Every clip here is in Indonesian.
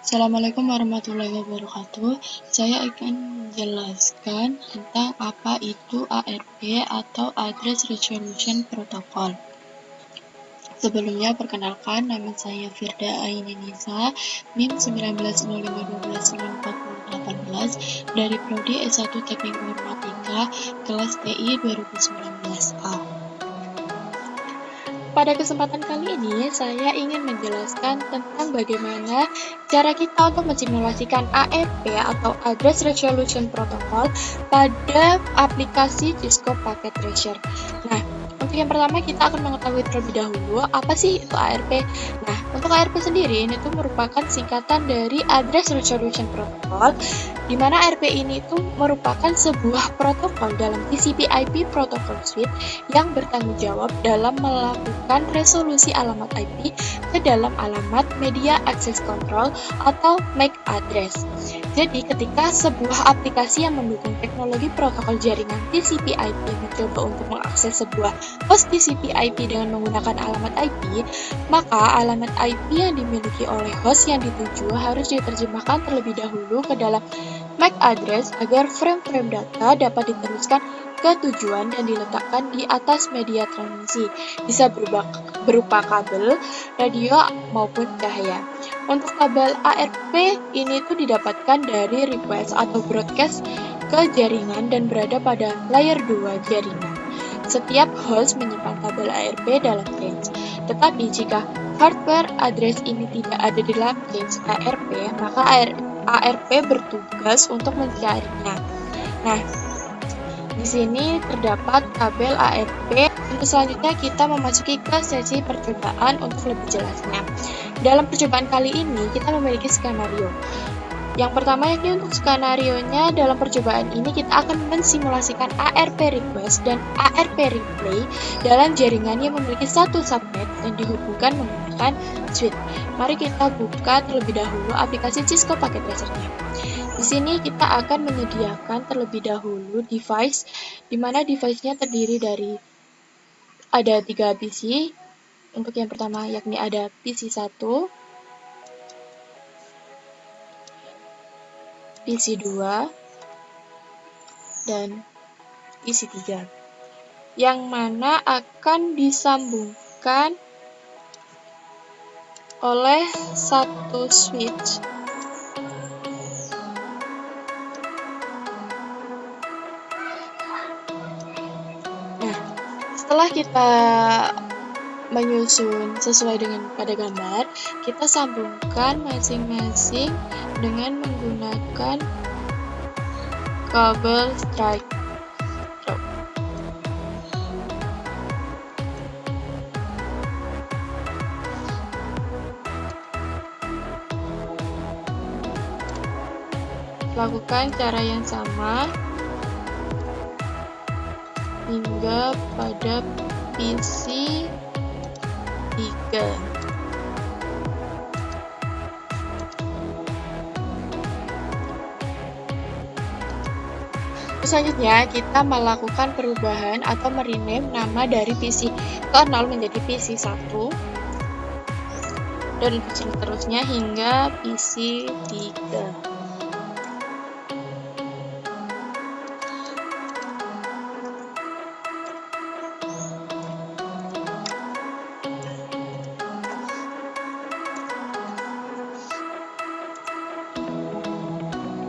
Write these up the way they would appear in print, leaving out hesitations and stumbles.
Assalamualaikum warahmatullahi wabarakatuh. Saya akan menjelaskan tentang apa itu ARP atau Address Resolution Protocol. Sebelumnya, perkenalkan, nama saya Firda Ainunisa, NIM 1905129418 dari Prodi S1 Teknik Informatika, kelas TI 2019A. Pada kesempatan kali ini, saya ingin menjelaskan tentang bagaimana cara kita untuk mensimulasikan ARP atau Address Resolution Protocol pada aplikasi Cisco Packet Tracer. Nah, untuk yang pertama kita akan mengetahui terlebih dahulu apa sih itu ARP. Nah, untuk ARP sendiri ini tuh merupakan singkatan dari Address Resolution Protocol, di mana ARP ini itu merupakan sebuah protokol dalam TCP/IP Protocol Suite yang bertanggung jawab dalam melakukan resolusi alamat IP ke dalam alamat Media Access Control atau MAC address. Jadi, ketika sebuah aplikasi yang mendukung teknologi protokol jaringan TCP/IP mencoba untuk mengakses sebuah host TCP/IP dengan menggunakan alamat IP, maka alamat IP yang dimiliki oleh host yang dituju harus diterjemahkan terlebih dahulu ke dalam MAC address agar frame-frame data dapat diteruskan ke tujuan dan diletakkan di atas media transmisi, bisa berupa kabel, radio, maupun cahaya. Untuk kabel ARP ini tuh didapatkan dari request atau broadcast ke jaringan dan berada pada layer 2 jaringan. Setiap host menyimpan kabel ARP dalam range. Tetapi jika hardware address ini tidak ada di dalam range ARP, maka ARP bertugas untuk mencarinya. Nah, di sini terdapat tabel ARP. Untuk selanjutnya kita memasuki ke sesi percobaan untuk lebih jelasnya. Dalam percobaan kali ini kita memiliki skenario. Yang pertama yakni untuk skenario-nya dalam percobaan ini kita akan mensimulasikan ARP request dan ARP replay dalam jaringan yang memiliki satu subnet dan dihubungkan menggunakan switch. Mari kita buka terlebih dahulu aplikasi Cisco Packet Tracer-nya. Di sini kita akan menyediakan terlebih dahulu device, di mana device-nya terdiri dari ada 3 PC. Untuk yang pertama yakni ada PC 1, PC 2, dan PC 3. Yang mana akan disambungkan oleh satu switch setelah kita menyusun sesuai dengan pada gambar, kita sambungkan masing-masing dengan menggunakan kabel strike. Lakukan cara yang sama hingga pada PC 3. Selanjutnya, kita melakukan perubahan atau merename nama dari PC ke 0 menjadi PC 1 dan seterusnya hingga PC 3.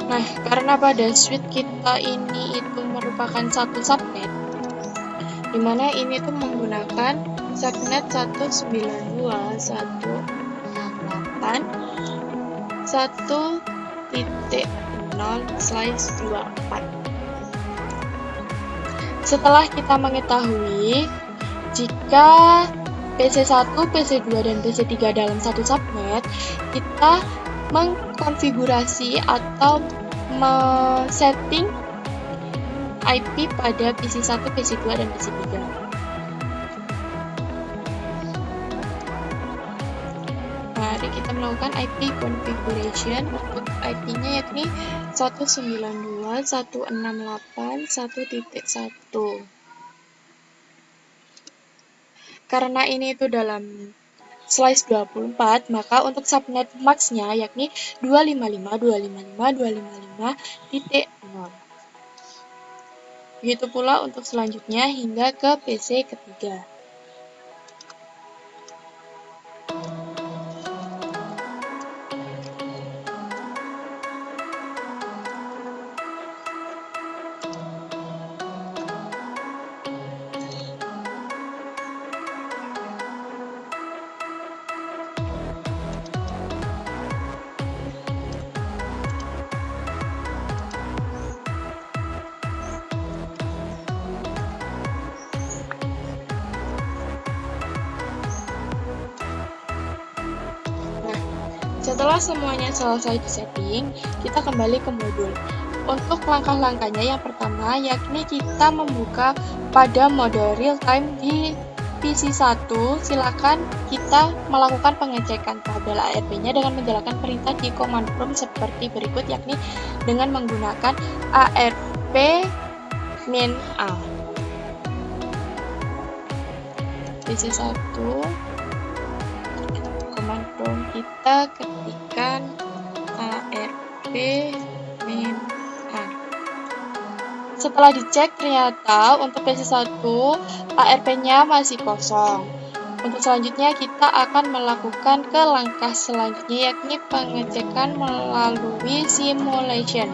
Nah, karena pada switch kita ini itu merupakan satu subnet, di mana ini tuh menggunakan subnet 192.168.1.0/24. Setelah kita mengetahui jika PC1, PC2, dan PC3 dalam satu subnet, kita mengkonfigurasi atau setting IP pada PC1, PC2, dan PC3. Mari kita melakukan IP configuration. Untuk IP-nya yakni 192.168.1.1. Karena ini itu dalam slice 24, maka untuk subnet max-nya yakni 255.255.255.0. Begitu pula untuk selanjutnya hingga ke PC ketiga. Setelah semuanya selesai disetting, kita kembali ke modul. Untuk langkah-langkahnya yang pertama yakni kita membuka pada mode real time di PC1. Silakan kita melakukan pengecekan tabel ARP-nya dengan menjalankan perintah di command prompt seperti berikut, yakni dengan menggunakan ARP min A. PC1 command prompt kita ketikkan ARP min A. Setelah dicek ternyata untuk PC1 ARP-nya masih kosong. Untuk selanjutnya kita akan melakukan ke langkah selanjutnya yakni pengecekan melalui simulation.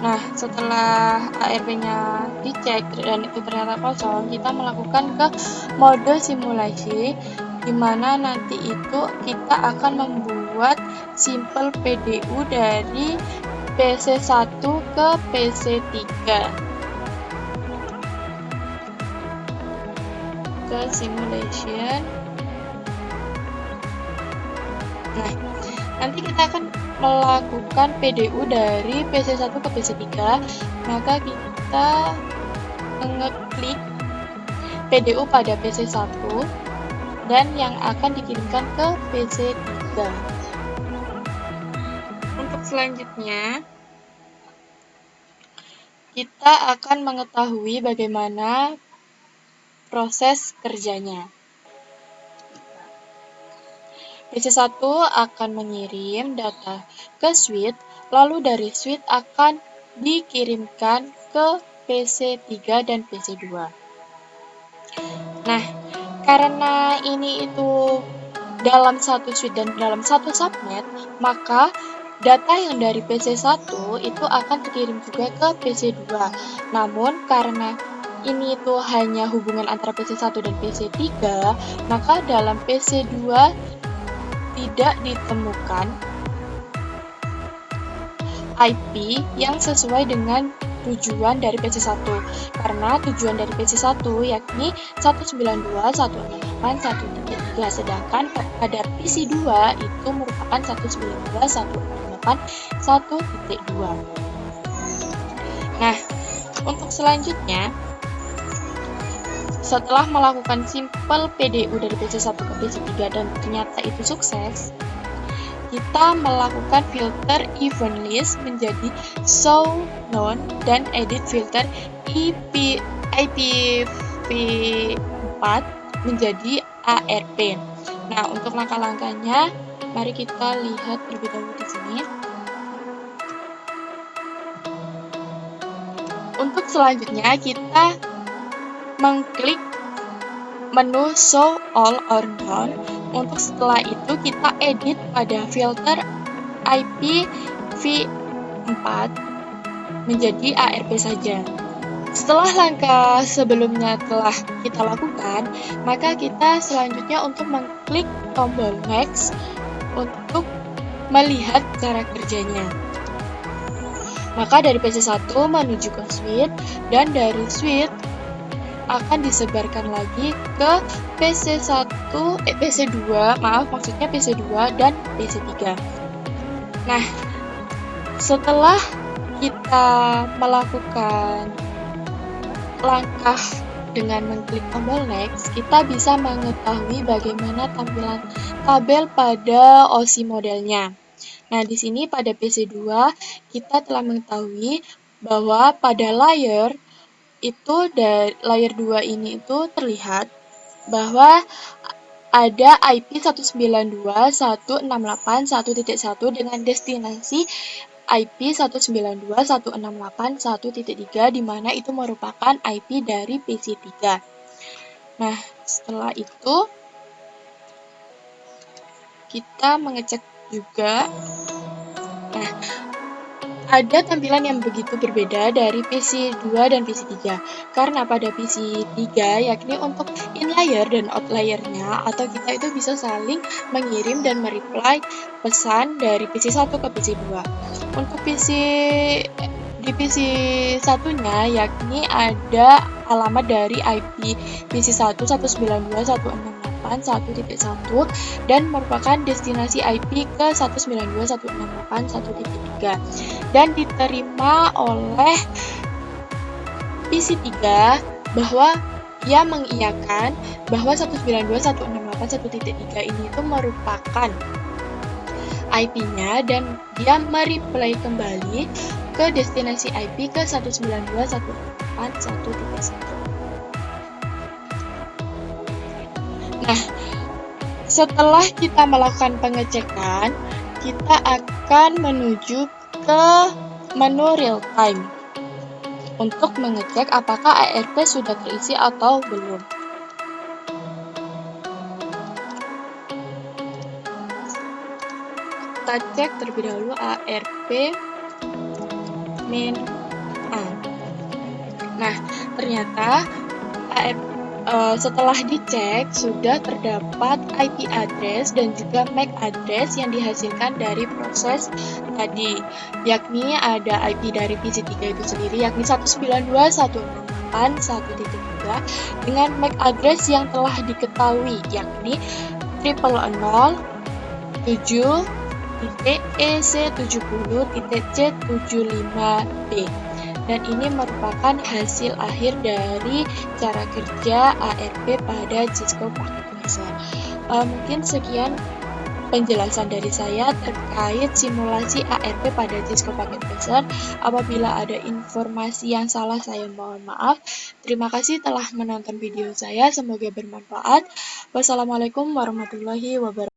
Nah, setelah ARP-nya dicek dan itu ternyata kosong, kita melakukan ke mode simulasi, di mana nanti itu kita akan membuat simple PDU dari PC1 ke PC3. Ke simulation. Nah, nanti kita akan melakukan PDU dari PC1 ke PC3, maka kita ngeklik PDU pada PC1 dan yang akan dikirimkan ke PC3. Untuk selanjutnya, kita akan mengetahui bagaimana proses kerjanya. PC1 akan mengirim data ke switch, lalu dari switch akan dikirimkan ke PC3 dan PC2. Nah, karena ini itu dalam satu switch dan dalam satu subnet, maka data yang dari PC1 itu akan dikirim juga ke PC2. Namun, karena ini itu hanya hubungan antara PC1 dan PC3, maka dalam PC2 tidak ditemukan IP yang sesuai dengan tujuan dari PC1, karena tujuan dari PC1 yakni 192.168.1.3, sedangkan pada PC2 itu merupakan 192.168.1.2. Nah, untuk selanjutnya, setelah melakukan simple PDU dari PC1 ke PC3 dan ternyata itu sukses, kita melakukan filter event list menjadi show none dan edit filter IPv4 menjadi ARP. Nah, untuk langkah-langkahnya, mari kita lihat terlebih dahulu di sini. Untuk selanjutnya, kita mengklik menu show all or none. Untuk setelah itu kita edit pada filter IPv4 menjadi ARP saja. Setelah langkah sebelumnya telah kita lakukan, maka kita selanjutnya untuk mengklik tombol next untuk melihat cara kerjanya. Maka dari PC1 menuju ke switch, dan dari switch akan disebarkan lagi ke PC2 dan PC3. Nah, setelah kita melakukan langkah dengan mengklik tombol next, kita bisa mengetahui bagaimana tampilan tabel pada OSI modelnya. Nah, di sini pada PC2 kita telah mengetahui bahwa pada layer itu dari layer 2 ini itu terlihat bahwa ada IP 192.168.1.1 dengan destinasi IP 192.168.1.3 di mana itu merupakan IP dari PC3. Nah, setelah itu kita mengecek juga. Nah, ada tampilan yang begitu berbeda dari PC2 dan PC3. Karena pada PC3, yakni untuk in-layer dan out-layernya, atau kita itu bisa saling mengirim dan mereply pesan dari PC1 ke PC2. Untuk di PC1-nya, yakni ada alamat dari IP PC1 192.168.1.1 dan merupakan destinasi IP ke 192.168.1.3 dan diterima oleh PC3 bahwa ia mengiyakan bahwa 192.168.1.3 ini itu merupakan IP-nya dan dia mereply kembali ke destinasi IP ke 192.168.1.1. Nah, setelah kita melakukan pengecekan, kita akan menuju ke menu real time untuk mengecek apakah ARP sudah terisi atau belum. Kita cek terlebih dahulu ARP min A. Nah, ternyata setelah dicek sudah terdapat IP address dan juga MAC address yang dihasilkan dari proses tadi, yakni ada IP dari PC3 itu sendiri yakni 192.168.1.3 dengan MAC address yang telah diketahui yakni 000.7.EC70.C75B. Dan ini merupakan hasil akhir dari cara kerja ARP pada Cisco Packet Tracer. Mungkin sekian penjelasan dari saya terkait simulasi ARP pada Cisco Packet Tracer. Apabila ada informasi yang salah, saya mohon maaf. Terima kasih telah menonton video saya, semoga bermanfaat. Wassalamualaikum warahmatullahi wabarakatuh.